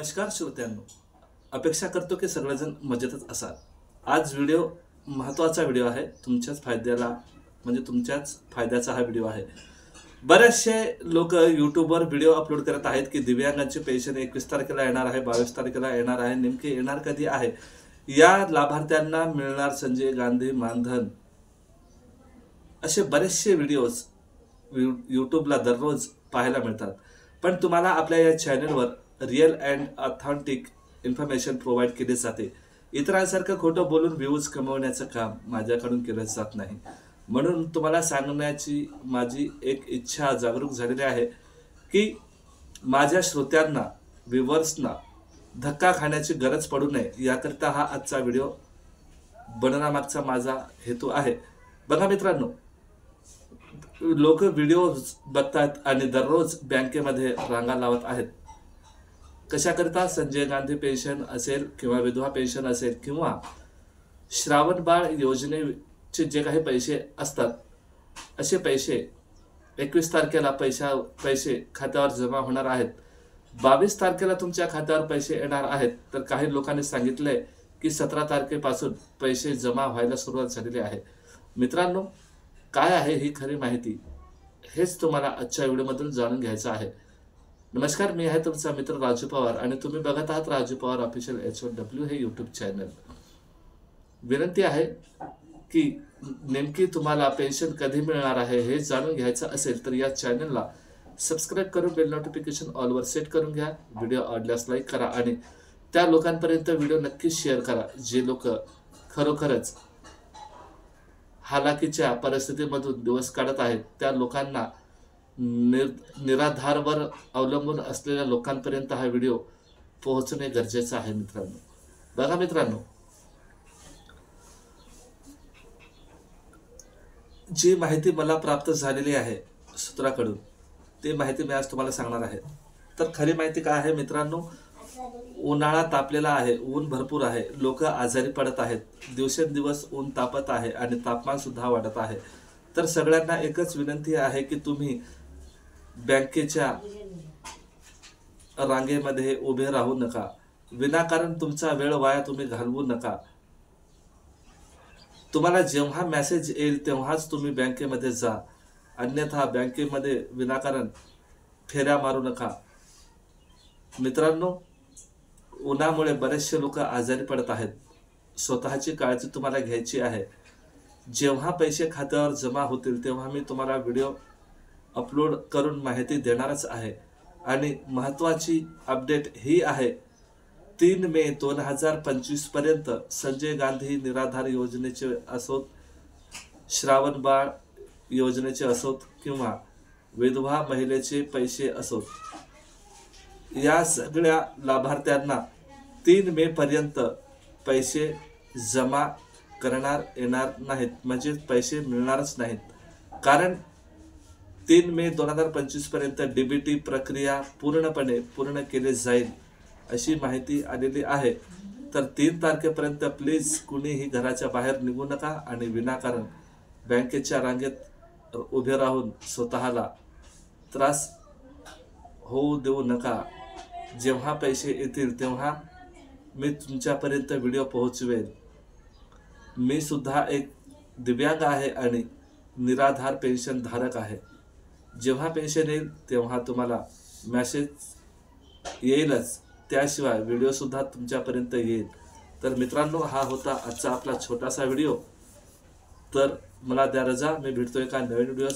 नमस्कार श्रोत्यांनो, अपेक्षा करतो की सगळेजण मजेतच असाल। आज व्हिडिओ महत्त्वाचा व्हिडिओ आहे, तुमच्याच फायद्याचा हा व्हिडिओ आहे। बरेचसे लोक यूट्यूबवर व्हिडिओ अपलोड करत आहेत की दिव्यांगांचे पेन्शन 21 तारखेला येणार आहे, 22 तारखेला येणार आहे, नेमके येणार कधी आहे, या लाभार्थ्यांना मिळणार संजय गांधी मानधन, असे बरेचसे व्हिडिओज यूट्यूबला दररोज पाहायला मिळतात। पण तुम्हाला आपल्या या चॅनलवर real and authentic information provide केली जाते। इतरांसारखं खोटं बोलून व्ह्यूज कमवण्याचं काम माझ्याकडून केलं जात नाही। म्हणून तुम्हाला सांगण्याची माझी एक इच्छा जागरूक झालेली आहे की माझ्या श्रोत्यांना, व्ह्यूअर्सना धक्का खाण्याची गरज पडू नये, याकरिता हा आजचा व्हिडिओ बनवण्यामागचा माझा हेतू आहे। बघा मित्रांनो, लोक व्हिडिओ बघतात आणि दररोज बँकेमध्ये रांगा लावत आहेत। कशाकरिता? संजय गांधी पेन्शन असेल किंवा विधवा पेन्शन असेल किंवा श्रावण बाळ योजनेचे जे काही पैसे असतात, असे पैसे 21 तारखेला पैसे खात्यावर जमा होणार आहेत। 22 तारखेला तुमच्या खात्यावर पैसे येणार आहेत। तर काही लोकांनी सांगितले की 17 तारखेपासून पैसे जमा व्हायला सुरुवात झालेली आहे। मित्रांनो, काय आहे ही खरी माहिती, हेच तुम्हाला आजच्या व्हिडिओमधून जाणून घ्यायचं आहे। नमस्कार, मी आहे तुमचा मित्र राजू पवार आणि तुम्ही बघत आहात राजू पवार ऑफिशियल HOW हे यूट्यूब चॅनल। विनंती आहे की नेमकी तुम्हाला पेन्शन कधी मिळणार आहे हे जाणून घ्यायचं असेल तर या चॅनलला सबस्क्राईब करून बेल नोटिफिकेशन ऑलवर सेट करून घ्या। व्हिडिओ आवडल्यास लाईक करा आणि त्या लोकांपर्यंत व्हिडिओ नक्की शेअर करा जे लोक खरोखरच हालाकीच्या परिस्थितीमधून दिवस काढत आहेत। त्या लोकांना, निराधारवर अवलंबून असलेल्या लोकांपर्यंत हा व्हिडिओ पोहोचणे गरजेचं आहे। मित्रांनो, बघा मित्रांनो, जी माहिती मला प्राप्त झालेली आहे सूत्राकडून, ती माहिती मी आज तुम्हाला सांगणार आहे। तर खरी माहिती काय आहे मित्रांनो, उन्हाळा तापलेला आहे, ऊन भरपूर आहे, लोक आजारी पडत आहेत, दिवसेंदिवस ऊन तापत आहे आणि तापमान सुद्धा वाढत आहे। तर सगळ्यांना एकच विनंती आहे की तुम्ही बँकेच्या रांगेमध्ये उभे राहू नका, विनाकारण तुमचा वेळ वाया तुम्ही घालवू नका। तुम्हाला जेव्हा मेसेज येईल तेव्हाच तुम्ही बँकेमध्ये जा, अन्यथा बँकेमध्ये विनाकारण फेऱ्या मारू नका। मित्रांनो, उन्हामुळे बरेचसे लोक आजारी पडत आहेत, स्वतःची काळजी तुम्हाला घ्यायची आहे। जेव्हा पैसे खात्यावर जमा होतील तेव्हा मी तुम्हाला व्हिडिओ अपलोड करून माहिती देणारच आहे। आणि महत्त्वाची अपडेट ही आहे, 3 मे 2025 पर्यंत संजय गांधी निराधार योजनेचे असोत, श्रावण बाळ योजनेचे असोत किंवा विधवा महिलेचे पैसे असोत, या सगळ्या लाभार्थ्यांना 3 मे पर्यंत पैसे जमा करणार येणार नाहीत, म्हणजे पैसे मिळणारच नाहीत। कारण 3 मे 2025 पर्यंत DBT प्रक्रिया पूर्ण केली जाईल अशी माहिती आलेली आहे। तर 3 तारखेपर्यंत प्लीज कुणीही घराच्या बाहेर निघू नका आणि विनाकारण बँकेच्या रांगेत उभे राहून स्वतःला त्रास होऊ देऊ नका। जेव्हा पैसे येतील तेव्हा मी तुमच्यापर्यंत व्हिडिओ पोहोचवेल। मी सुद्धा एक दिव्यांग आहे आणि निराधार पेन्शन धारक आहे। जेव्हा पेन्शन येईल तेव्हा तुम्हाला मेसेज येईलच, त्याशिवाय व्हिडिओ सुद्धा तुमच्यापर्यंत येईल। तर मित्रांनो, हा होता आजचा आपला छोटासा व्हिडिओ। तर मला द्या रजा, मी भेटतोय एका नवीन व्हिडिओ